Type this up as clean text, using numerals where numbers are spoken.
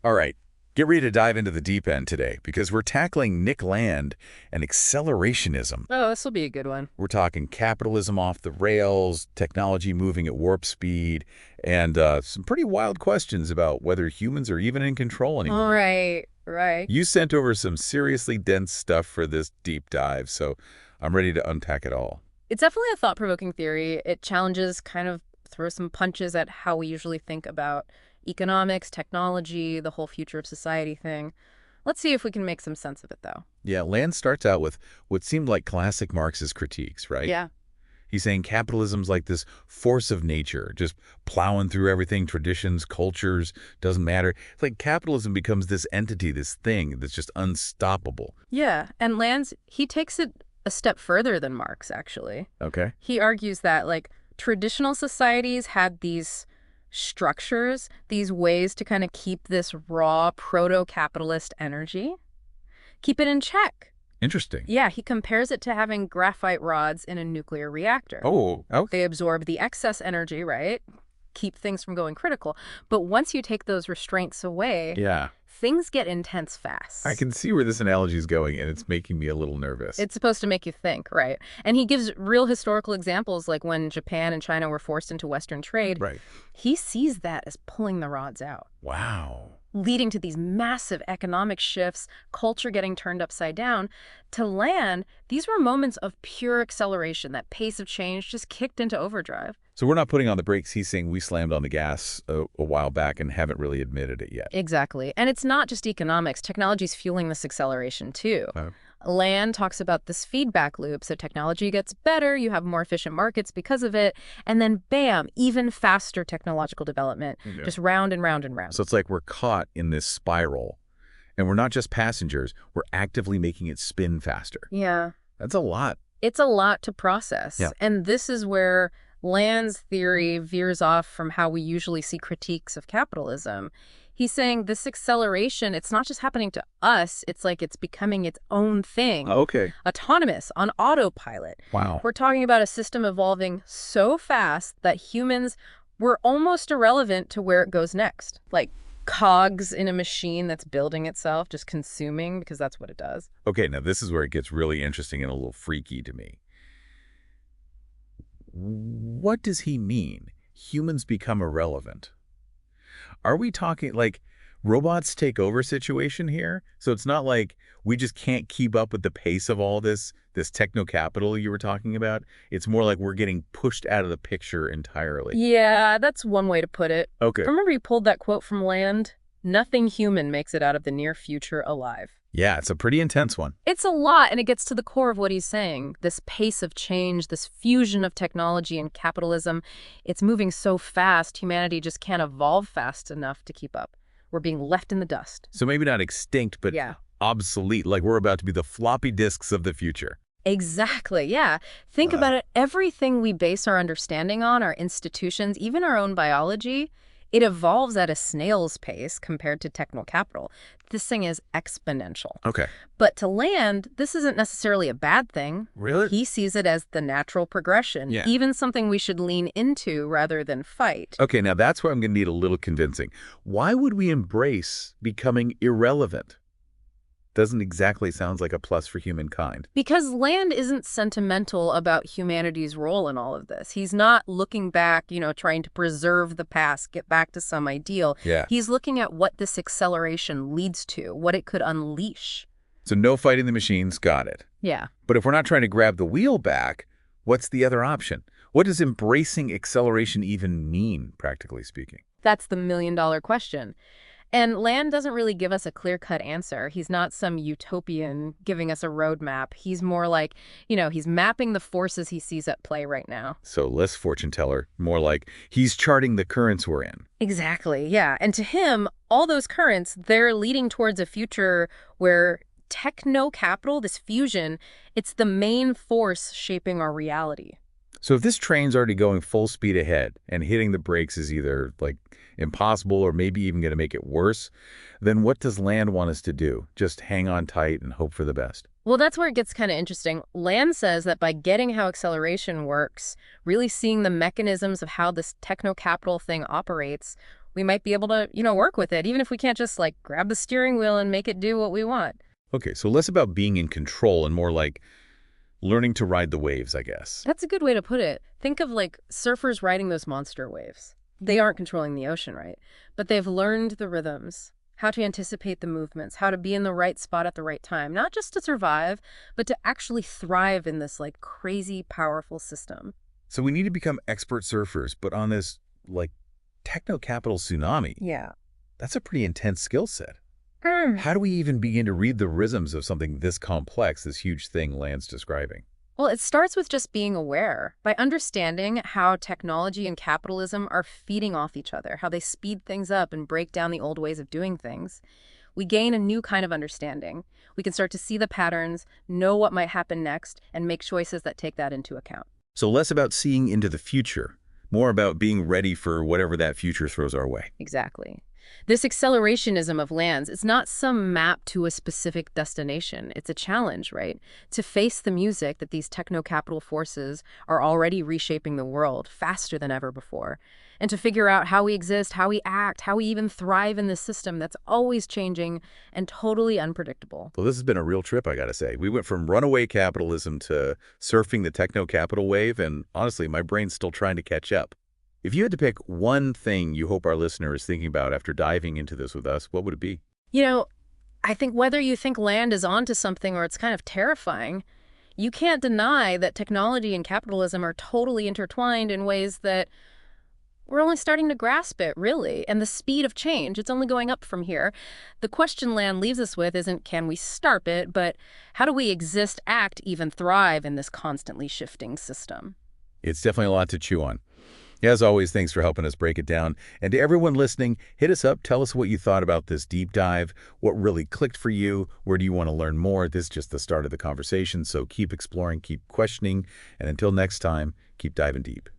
All right, get ready to dive into the deep end today because we're tackling Nick Land and accelerationism. Oh, this will be a good one. We're talking capitalism off the rails, technology moving at warp speed, and some pretty wild questions about whether humans are even in control anymore. Right. You sent over some seriously dense stuff for this deep dive, so I'm ready to unpack it all. It's definitely a thought-provoking theory. It challenges, kind of throws some punches at how we usually think about economics, technology, the whole future of society thing. Let's see if we can make some sense of it, though. Yeah, Land starts out with what seemed like classic Marxist critiques, right? Yeah. He's saying capitalism's like this force of nature, just plowing through everything, traditions, cultures, doesn't matter. It's like capitalism becomes this entity, this thing that's just unstoppable. Yeah, and he takes it a step further than Marx, actually. Okay. He argues that, like, traditional societies had these structures, these ways to kind of keep this raw proto-capitalist energy, keep it in check. Interesting. Yeah, he compares it to having graphite rods in a nuclear reactor. Oh, okay. They absorb the excess energy, right? Keep things from going critical. But once you take those restraints away, Yeah. things get intense fast. I can see where this analogy is going, and it's making me a little nervous. It's supposed to make you think, right? And he gives real historical examples, like when Japan and China were forced into Western trade. Right. He sees that as pulling the rods out, Wow. leading to these massive economic shifts, culture getting turned upside down. To Land, these were moments of pure acceleration. That pace of change just kicked into overdrive. So we're not putting on the brakes. He's saying we slammed on the gas a while back and haven't really admitted it yet. Exactly. And it's not just economics. Technology's fueling this acceleration, too. Land talks about this feedback loop. So technology gets better, you have more efficient markets because of it, and then bam, even faster technological development, just round and round and round. So it's like we're caught in this spiral, and we're not just passengers, we're actively making it spin faster. Yeah. That's a lot. It's a lot to process. Yeah. And this is where Land's theory veers off from how we usually see critiques of capitalism. He's saying this acceleration, it's not just happening to us, it's like it's becoming its own thing. Okay. Autonomous, on autopilot. Wow. We're talking about a system evolving so fast that humans were almost irrelevant to where it goes next. Like cogs in a machine that's building itself, just consuming, because that's what it does. Okay, now this is where it gets really interesting and a little freaky to me. What does he mean? Humans become irrelevant. Are we talking like robots take over situation here? So it's not like we just can't keep up with the pace of all this techno-capital you were talking about. It's more like we're getting pushed out of the picture entirely. Yeah, that's one way to put it. Okay. Remember you pulled that quote from Land? Nothing human makes it out of the near future alive. Yeah, it's a pretty intense one. It's a lot, and it gets to the core of what he's saying. This pace of change, this fusion of technology and capitalism, it's moving so fast, humanity just can't evolve fast enough to keep up. We're being left in the dust. So maybe not extinct, but Yeah. obsolete, like we're about to be the floppy disks of the future. Exactly, yeah. Think about it. Everything we base our understanding on, our institutions, even our own biology, it evolves at a snail's pace compared to techno-capital. This thing is exponential. Okay. But to Land, this isn't necessarily a bad thing. Really? He sees it as the natural progression, Yeah. even something we should lean into rather than fight. Okay, now that's where I'm going to need a little convincing. Why would we embrace becoming irrelevant? Doesn't exactly sound like a plus for humankind. Because Land isn't sentimental about humanity's role in all of this. He's not looking back, trying to preserve the past, get back to some ideal. Yeah. He's looking at what this acceleration leads to, what it could unleash. So no fighting the machines, got it. Yeah. But if we're not trying to grab the wheel back, what's the other option? What does embracing acceleration even mean, practically speaking? That's the million-dollar question. And Land doesn't really give us a clear-cut answer. He's not some utopian giving us a roadmap. He's more like, he's mapping the forces he sees at play right now. So less fortune teller, more like he's charting the currents we're in. Exactly, yeah. And to him, all those currents, they're leading towards a future where techno-capital, this fusion, it's the main force shaping our reality. So if this train's already going full speed ahead and hitting the brakes is either like impossible or maybe even going to make it worse, then what does Land want us to do? Just hang on tight and hope for the best? Well, that's where it gets kind of interesting. Land says that by getting how acceleration works, really seeing the mechanisms of how this techno-capital thing operates, we might be able to, work with it, even if we can't just, like, grab the steering wheel and make it do what we want. Okay, so less about being in control and more like learning to ride the waves, I guess. That's a good way to put it. Think of, like, surfers riding those monster waves. They aren't controlling the ocean, right? But they've learned the rhythms, how to anticipate the movements, how to be in the right spot at the right time, not just to survive, but to actually thrive in this, like, crazy, powerful system. So we need to become expert surfers, but on this, like, techno-capital tsunami. Yeah. That's a pretty intense skill set. How do we even begin to read the rhythms of something this complex, this huge thing Land's describing? Well, it starts with just being aware, by understanding how technology and capitalism are feeding off each other, how they speed things up and break down the old ways of doing things. We gain a new kind of understanding. We can start to see the patterns, know what might happen next, and make choices that take that into account. So less about seeing into the future, more about being ready for whatever that future throws our way. Exactly. This accelerationism of Land's is not some map to a specific destination. It's a challenge, right? To face the music that these techno-capital forces are already reshaping the world faster than ever before. And to figure out how we exist, how we act, how we even thrive in this system that's always changing and totally unpredictable. Well, this has been a real trip, I gotta say. We went from runaway capitalism to surfing the techno-capital wave, and honestly, my brain's still trying to catch up. If you had to pick one thing you hope our listener is thinking about after diving into this with us, what would it be? I think whether you think Land is onto something or it's kind of terrifying, you can't deny that technology and capitalism are totally intertwined in ways that we're only starting to grasp it, really. And the speed of change, it's only going up from here. The question Land leaves us with isn't can we start it, but how do we exist, act, even thrive in this constantly shifting system? It's definitely a lot to chew on. As always, thanks for helping us break it down. And to everyone listening, hit us up. Tell us what you thought about this deep dive, what really clicked for you, where do you want to learn more. This is just the start of the conversation, so keep exploring, keep questioning, and until next time, keep diving deep.